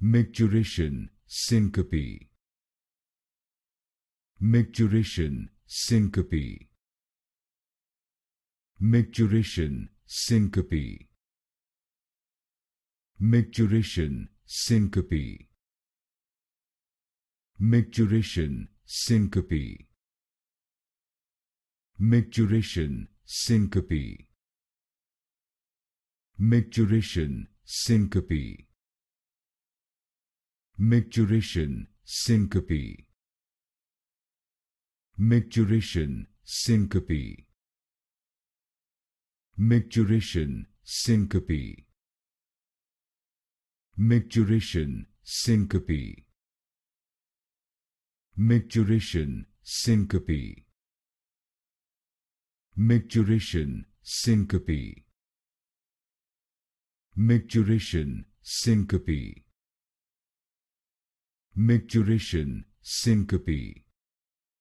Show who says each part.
Speaker 1: Micturition Syncope. Micturition Syncope. Micturition Syncope. Micturition Syncope. Micturition Syncope. Micturition Syncope. Micturition Syncope. Micturition Syncope. Micturition Syncope. Micturition Syncope. Micturition Syncope. Micturition Syncope. Micturition Syncope. Micturition Syncope. Micturition Syncope.